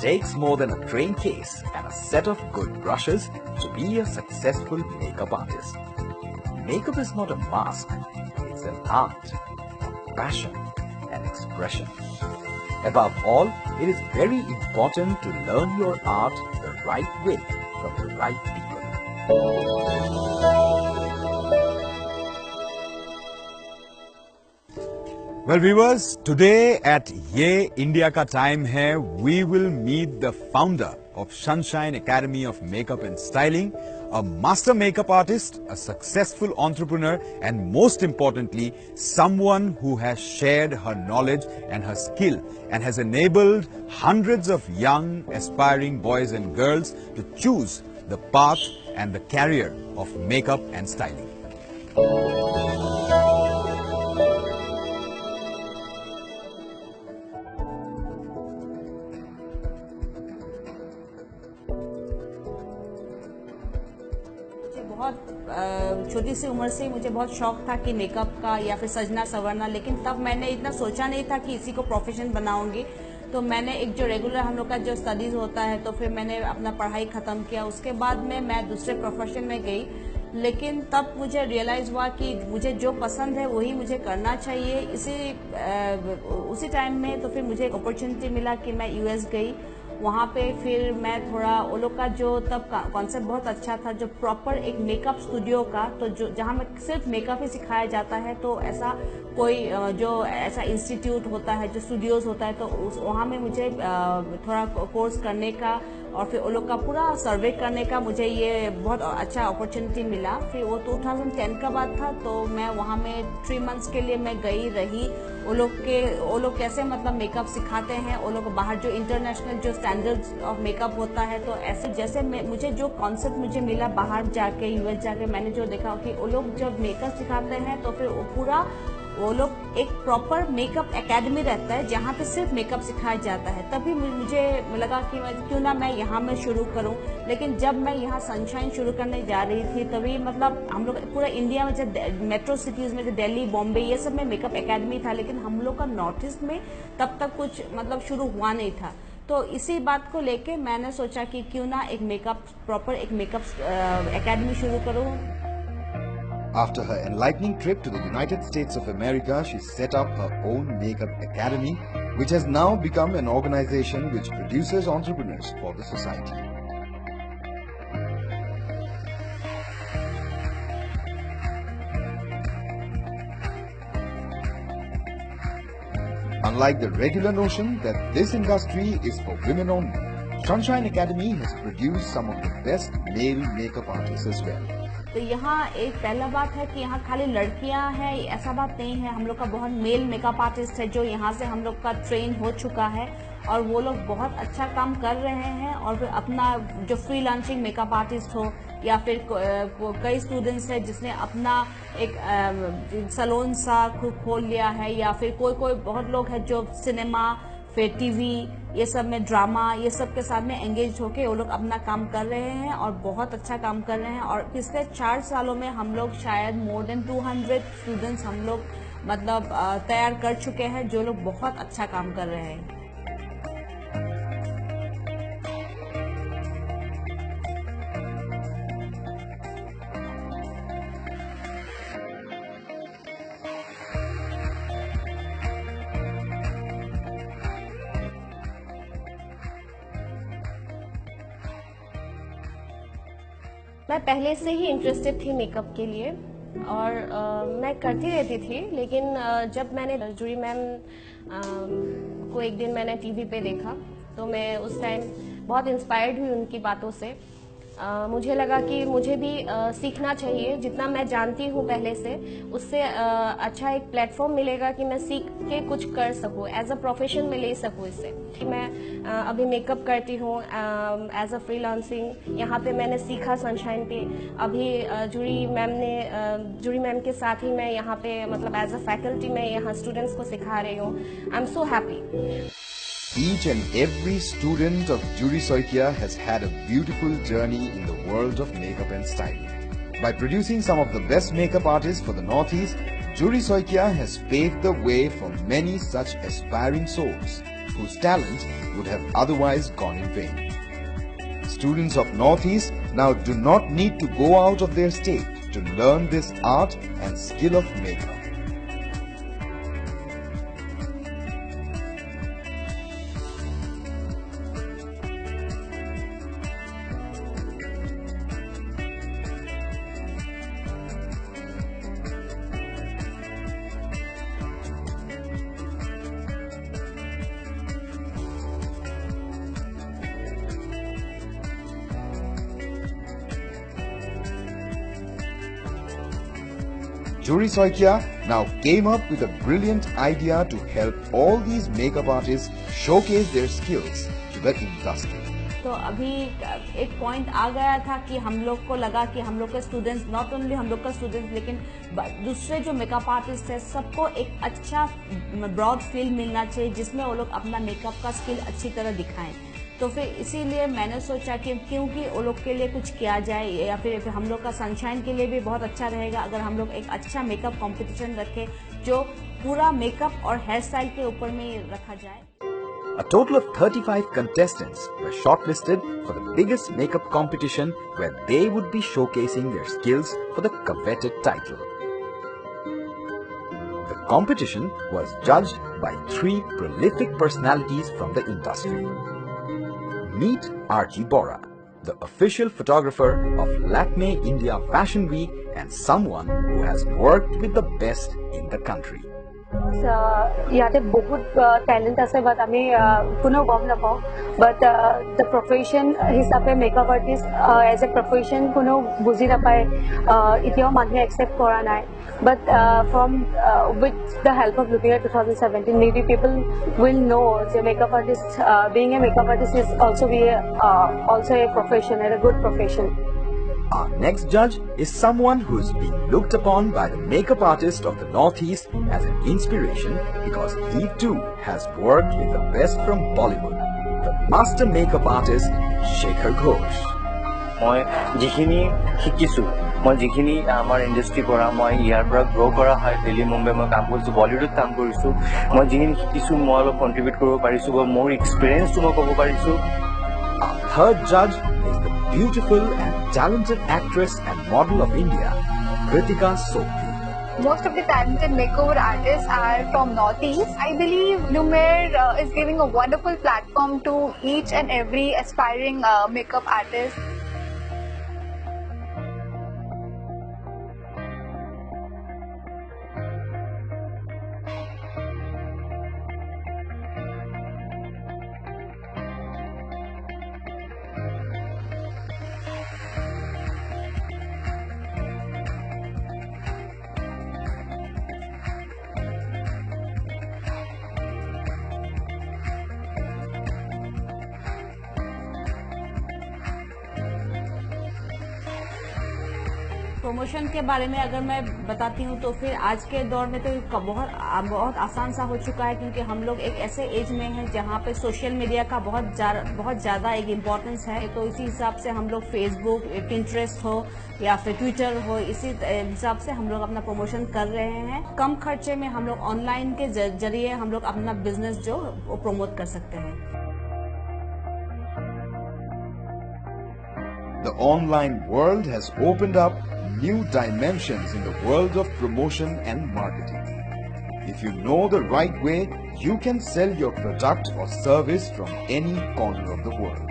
takes more than a train case and a set of good brushes to be a successful makeup artist. Makeup is not a mask, it's an art, a passion and expression. Above all, it is very important to learn your art the right way from the right people. Well viewers, today at Ye India Ka Time Hai, we will meet the founder of Sunshine Academy of Makeup and Styling, a master makeup artist, a successful entrepreneur, and most importantly, someone who has shared her knowledge and her skill and has enabled hundreds of young aspiring boys and girls to choose the path and the career of makeup and styling. बहुत छोटी सी उम्र से मुझे बहुत शौक था कि makeup का या फिर सजना संवरना, लेकिन तब मैंने इतना सोचा नहीं था कि इसी को प्रोफेशन बनाऊंगी। तो मैंने एक जो रेगुलर हम लोग का जो स्टडीज होता है, तो फिर मैंने अपना पढ़ाई खत्म किया। उसके बाद में मैं दूसरे प्रोफेशन में गई, लेकिन तब मुझे रियलाइज हुआ कि मुझे जो पसंद है वही मुझे करना चाहिए। उसी टाइम में तो फिर मुझे एक अपॉर्चुनिटी मिला कि मैं यूएस गई। वहाँ पे फिर मैं थोड़ा वो लोग का जो तब कॉन्सेप्ट बहुत अच्छा था, जो प्रॉपर एक मेकअप स्टूडियो का, तो जो जहाँ में सिर्फ मेकअप ही सिखाया जाता है, तो ऐसा कोई जो ऐसा इंस्टीट्यूट होता है, जो स्टूडियोज होता है, तो वहाँ में मुझे थोड़ा कोर्स करने का और फिर वो लोग का पूरा सर्वे करने का मुझे ये बहुत अच्छा अपॉर्चुनिटी मिला। फिर वो 2010 का बात था, तो मैं वहाँ में 3 मंथ्स के लिए मैं गई रही। वो लोग कैसे मतलब मेकअप सिखाते हैं, वो लोग बाहर जो इंटरनेशनल जो स्टैंडर्ड्स ऑफ मेकअप होता है, तो ऐसे जैसे मुझे जो कॉन्सेप्ट मुझे मिला बाहर जाके, यूएस जाके, मैंने जो देखा कि वो लोग जब मेकअप सिखाते हैं तो फिर वो लोग एक प्रॉपर मेकअप एकेडमी रहता है जहाँ पे सिर्फ मेकअप सिखाया जाता है। तभी मुझे लगा कि क्यों ना मैं यहाँ में शुरू करूँ। लेकिन जब मैं यहाँ सनशाइन शुरू करने जा रही थी, तभी मतलब हम लोग पूरा इंडिया में जब मेट्रो सिटीज में, जो दिल्ली, बॉम्बे, ये सब में मेकअप एकेडमी था, लेकिन हम लोग का नॉर्थ ईस्ट में तब तक कुछ मतलब शुरू हुआ नहीं था। तो इसी बात को लेके मैंने सोचा कि क्यों ना एक प्रॉपर मेकअप एकेडमी शुरू करूँ। After her enlightening trip to the United States of America, she set up her own makeup academy, which has now become an organization which produces entrepreneurs for the society. Unlike the regular notion that this industry is for women only, Sunshine Academy has produced some of the best male makeup artists as well. तो यहाँ एक पहला बात है कि यहाँ खाली लड़कियाँ हैं, ऐसा बात नहीं है। हम लोग का बहुत मेल मेकअप आर्टिस्ट है जो यहाँ से हम लोग का ट्रेन हो चुका है, और वो लोग बहुत अच्छा काम कर रहे हैं। और फिर अपना जो फ्रीलांसिंग मेकअप आर्टिस्ट हो, या फिर कई स्टूडेंट्स हैं जिसने अपना एक सैलून सा खोल लिया है, या फिर कोई बहुत लोग हैं जो सिनेमा, फिर टीवी, ये सब में ड्रामा, ये सब के साथ में एंगेज होके वो लोग अपना काम कर रहे हैं और बहुत अच्छा काम कर रहे हैं। और पिछले 4 सालों में हम लोग शायद मोर देन 200 स्टूडेंट्स हम लोग मतलब तैयार कर चुके हैं, जो लोग बहुत अच्छा काम कर रहे हैं। मैं पहले से ही इंटरेस्टेड थी मेकअप के लिए, और मैं करती रहती थी। लेकिन जब मैंने जूरी मैम को एक दिन मैंने टीवी पे देखा, तो मैं उस टाइम बहुत इंस्पायर्ड हुई उनकी बातों से। मुझे लगा कि मुझे भी सीखना चाहिए। जितना मैं जानती हूँ पहले से, उससे अच्छा एक प्लेटफॉर्म मिलेगा कि मैं सीख के कुछ कर सकूँ, एज अ प्रोफेशन में ले सकूँ इससे। कि मैं अभी मेकअप करती हूँ एज अ फ्रीलांसिंग। यहाँ पे मैंने सीखा सनशाइन पे। अभी जूरी मैम के साथ ही मैं यहाँ पे मतलब एज अ फैकल्टी में यहाँ स्टूडेंट्स को सिखा रही हूँ। I am so happy. Each and every student of Jury Soikia has had a beautiful journey in the world of makeup and styling. By producing some of the best makeup artists for the Northeast, Jury Soikia has paved the way for many such aspiring souls. whose talent would have otherwise gone in vain. Students of Northeast now do not need to go out of their state to learn this art and skill of makeup. Juri Soikia now came up with a brilliant idea to help all these makeup artists showcase their skills to the industry. तो अभी एक point आ गया था कि हम लोग को लगा कि हम लोग के स्टूडेंट्स, नॉट ओनली हम लोग का स्टूडेंट्स लेकिन दूसरे जो मेकअप आर्टिस्ट है सबको एक अच्छा ब्रॉड फील्ड मिलना चाहिए जिसमें वो लोग अपना मेकअप का स्किल अच्छी तरह दिखाएं। तो फिर इसीलिए मैंने सोचा कि क्योंकि वो लोग के लिए कुछ किया जाए, या फिर हम लोग का सनशाइन के लिए भी बहुत अच्छा रहेगा अगर हम लोग एक अच्छा मेकअप कंपटीशन रखें जो पूरा मेकअप और हेयर स्टाइल के ऊपर में रखा जाए। A total of 35 contestants were shortlisted for the biggest makeup competition where they would be showcasing their skills for the coveted title. The competition was judged by 3 prolific personalities from the industry. Meet R.G. Bora, the official photographer of Lakme India Fashion Week and someone who has worked with the best in the country. ইয়াতে বহুত talent আছে but আমি কোনেও গম নাপাওঁ but the profession হিচাপে makeup artist as a profession কোনেও বুজি নাপায়, এতিয়াও মানুহে একচেপ্ট কৰা নাই। But from with the help of looking at 2017 may be people will ন' যে makeup artist being a makeup artist is also' A profession and a good profession. Our next judge is someone who is being looked upon by the makeup artists of the Northeast as an inspiration because he too has worked with the best from Bollywood, the master makeup artist Shekhar Ghosh. মই যিখিনি শিকিছোঁ, মই যিখিনি আমাৰ ইণ্ডাষ্ট্ৰীৰ পৰা মই ইয়াৰ পৰা গ্ৰ' কৰা হয়, দিল্লী মুম্বাই মই কাম কৰিছোঁ, বলিউডত কাম কৰিছোঁ, মই যিখিনি শিকিছোঁ মই অলপ কণ্ট্ৰিবিউট কৰিব পাৰিছোঁ বা মোৰ এক্সপিৰিয়েঞ্চটো মই ক'ব পাৰিছোঁ। Our third judge is the beautiful and talented actress and model of India, Kritika Sopti. Most of the talented makeover artists are from Northeast. I believe Lumiere is giving a wonderful platform to each and every aspiring makeup artist. Promotion के बारे में अगर मैं बताती हूँ तो फिर आज के दौर में तो बहुत आसान सा हो चुका है क्योंकि हम लोग एक ऐसे एज में हैं जहाँ पे सोशल मीडिया का बहुत ज़्यादा एक इम्पोर्टेंस है। तो इसी हिसाब से हम लोग फेसबुक, पिंटरेस्ट हो या फिर ट्विटर हो, इसी हिसाब से हम लोग अपना प्रमोशन कर रहे हैं। कम खर्चे में हम लोग ऑनलाइन के जरिए हम लोग अपना बिजनेस जो वो प्रमोट कर सकते हैं। The online world has opened up new dimensions in the world of promotion and marketing. If you know the right way, you can sell your product or service from any corner of the world.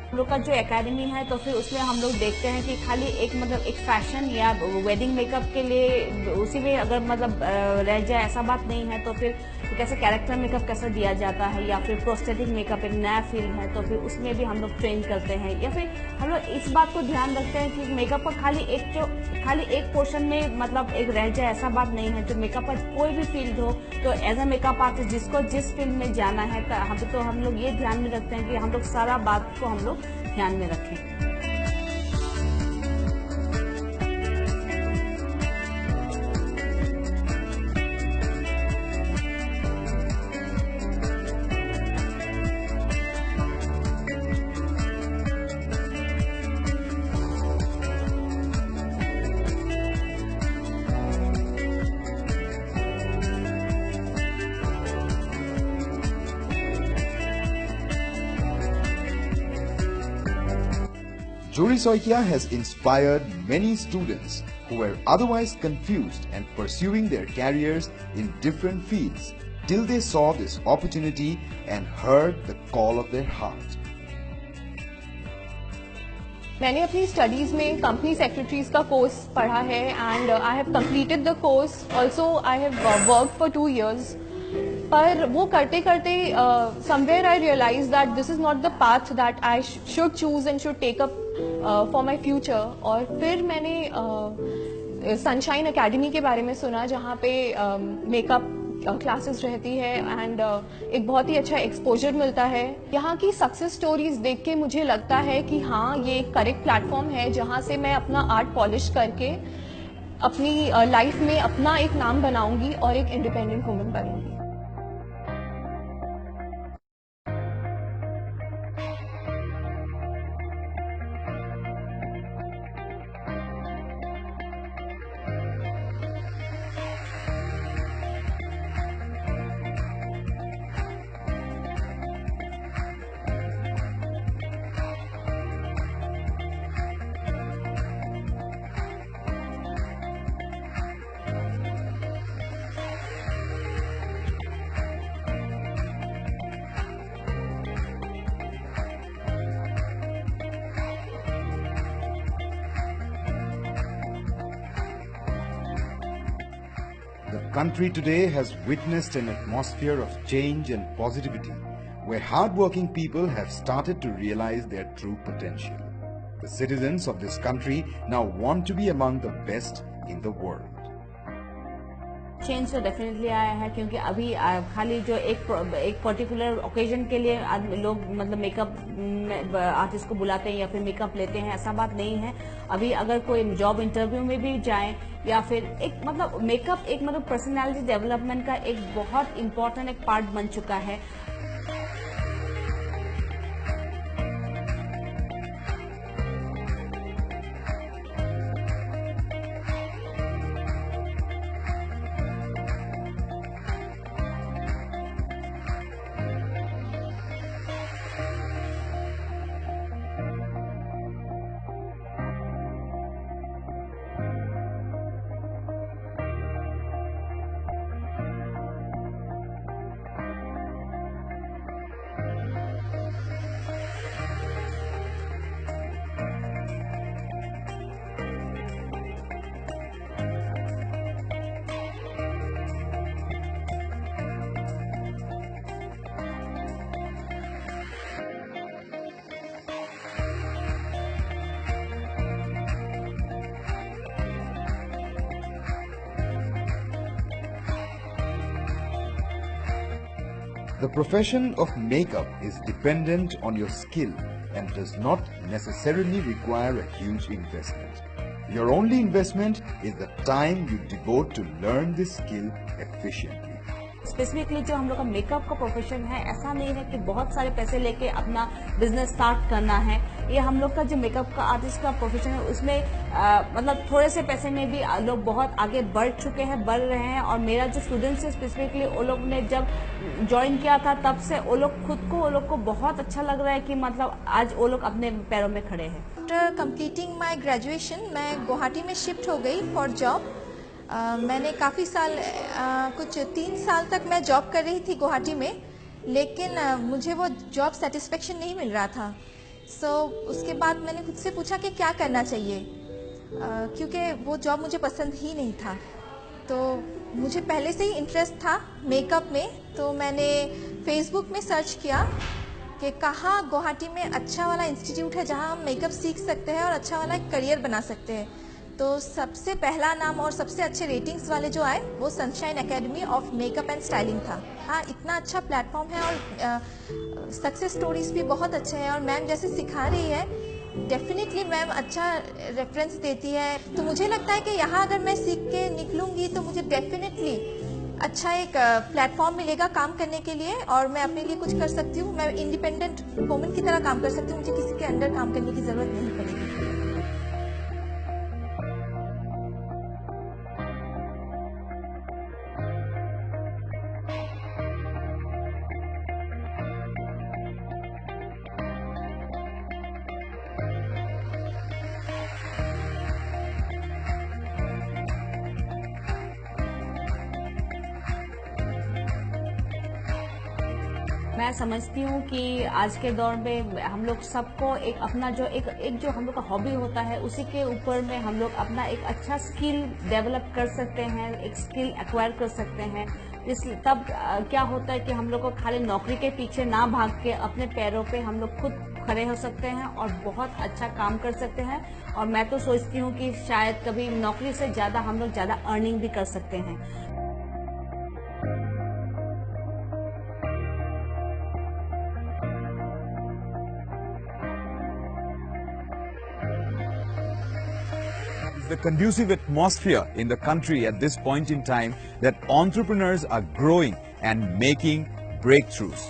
हम लोग का जो academy है तो फिर उसमें हम लोग देखते हैं कि खाली एक एक फैशन या वेडिंग मेकअप के लिए उसी में अगर रह जाए ऐसा बात नहीं है। तो फिर कैसे कैरेक्टर मेकअप कैसे दिया जाता है या फिर प्रोस्थेटिक मेकअप एक नया फील्ड है तो फिर उसमें भी हम लोग ट्रेन करते हैं। या फिर हम लोग इस बात को ध्यान रखते हैं कि मेकअप का खाली एक पोर्शन में एक रह जाए ऐसा बात नहीं है। जो मेकअप का कोई भी फील्ड हो तो एज अ मेकअप आर्टिस्ट जिसको जिस फील्ड में जाना है तो हम लोग ये ध्यान में रखते हैं कि हम लोग सारा बात को हम लोग ध्यान में रखें। Jory Soikia has inspired many students who were otherwise confused and pursuing their careers in different fields till they saw this opportunity and heard the call of their heart. मैंने अपनी स्टडीज में कंपनी सेक्रेटरीज का course पढ़ा है and I have completed the course also I have work for 2 years. पर वो करते करते somewhere I realise that this is not the path that I should choose and should take up for my future. और फिर मैंने sunshine academy के बारे में सुना जहाँ पे मेकअप क्लासेस रहती है एंड एक बहुत ही अच्छा एक्सपोजर मिलता है. यहाँ की सक्सेस स्टोरीज देख के मुझे लगता है कि हाँ ये एक करेक्ट प्लेटफॉर्म है जहाँ से मैं अपना आर्ट पॉलिश करके अपनी लाइफ में अपना एक नाम बनाऊंगी और एक इंडिपेंडेंट वुमन बनूंगी. The country today has witnessed an atmosphere of change and positivity, where hard-working people have started to realize their true potential. The citizens of this country now want to be among the best in the world. Change तो definitely आया है क्योंकि अभी खाली जो एक particular occasion के लिए लोग मतलब मेकअप आर्टिस्ट को बुलाते हैं या फिर मेकअप लेते हैं, ऐसा बात नहीं है. अभी अगर कोई जॉब इंटरव्यू में भी जाए या फिर एक मतलब मेकअप एक मतलब पर्सनालिटी डेवलपमेंट का एक बहुत इंपॉर्टेंट एक पार्ट बन चुका है. The profession of makeup is dependent on your skill and does not necessarily require a huge investment. Your only investment is the time you devote to learn this skill efficiently. Specifically जो हम लोग का makeup का profession है, ऐसा नहीं है कि बहुत सारे पैसे लेके अपना बिजनेस स्टार्ट करना है. ये हम लोग का जो मेकअप का आर्टिस्ट का प्रोफेशन है उसमें मतलब थोड़े से पैसे में भी लोग बहुत आगे बढ़ चुके हैं, बढ़ रहे हैं. और मेरा जो स्टूडेंट्स है स्पेसिफिकली वो लोग ने जब ज्वाइन किया था तब से वो लोग को बहुत अच्छा लग रहा है कि मतलब आज वो लोग अपने पैरों में खड़े हैं. आफ्टर कंप्लीटिंग माई ग्रेजुएशन मैं गुवाहाटी में शिफ्ट हो गई फॉर जॉब. मैंने काफ़ी साल कुछ 3 साल तक मैं जॉब कर रही थी गुवाहाटी में, लेकिन मुझे वो जॉब सेटिस्फेक्शन नहीं मिल रहा था. उसके बाद मैंने खुद से पूछा कि क्या करना चाहिए, क्योंकि वो जॉब मुझे पसंद ही नहीं था. तो मुझे पहले से ही इंटरेस्ट था मेकअप में, तो मैंने फेसबुक में सर्च किया कि कहाँ गुवाहाटी में अच्छा वाला इंस्टीट्यूट है जहाँ हम मेकअप सीख सकते हैं और अच्छा वाला करियर बना सकते हैं. तो सबसे पहला नाम और सबसे अच्छे रेटिंग्स वाले जो आए वो sunshine academy of makeup and styling था. हाँ, इतना अच्छा प्लेटफॉर्म है और सक्सेस स्टोरीज भी बहुत अच्छे हैं और मैम जैसे सिखा रही है डेफिनेटली मैम अच्छा रेफरेंस देती है. तो मुझे लगता है कि यहाँ अगर मैं सीख के निकलूँगी तो मुझे डेफिनेटली अच्छा एक प्लेटफॉर्म मिलेगा काम करने के लिए और मैं अपने लिए कुछ कर सकती हूँ. मैं इंडिपेंडेंट वुमन की तरह काम कर सकती हूँ, मुझे किसी के अंडर काम करने की ज़रूरत नहीं पड़ेगी. मैं समझती हूँ कि आज के दौर में हम लोग सबको एक अपना जो एक जो हम लोग का हॉबी होता है उसी के ऊपर में हम लोग अपना एक अच्छा स्किल डेवलप कर सकते हैं, एक स्किल एक्वायर कर सकते हैं। तब क्या होता है कि हम लोग को खाली नौकरी के पीछे ना भाग के अपने पैरों पे हम लोग खुद खड़े हो सकते हैं और बहुत अच्छा काम कर सकते हैं। और मैं तो सोचती हूँ कि शायद कभी नौकरी से ज़्यादा हम लोग ज़्यादा अर्निंग भी कर सकते हैं। The conducive atmosphere in the country at this point in time that entrepreneurs are growing and making breakthroughs.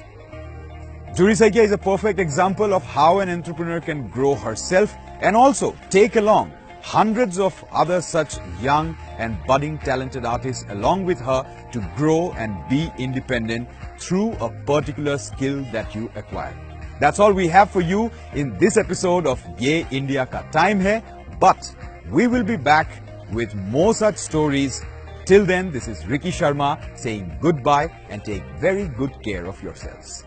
Jury Saikia is a perfect example of how an entrepreneur can grow herself and also take along hundreds of other such young and budding talented artists along with her to grow and be independent through a particular skill that you acquire. That's all we have for you in this episode of Ye India Ka Time Hai, but we will be back with more such stories. Till then, this is Ricky Sharma saying goodbye and take very good care of yourselves.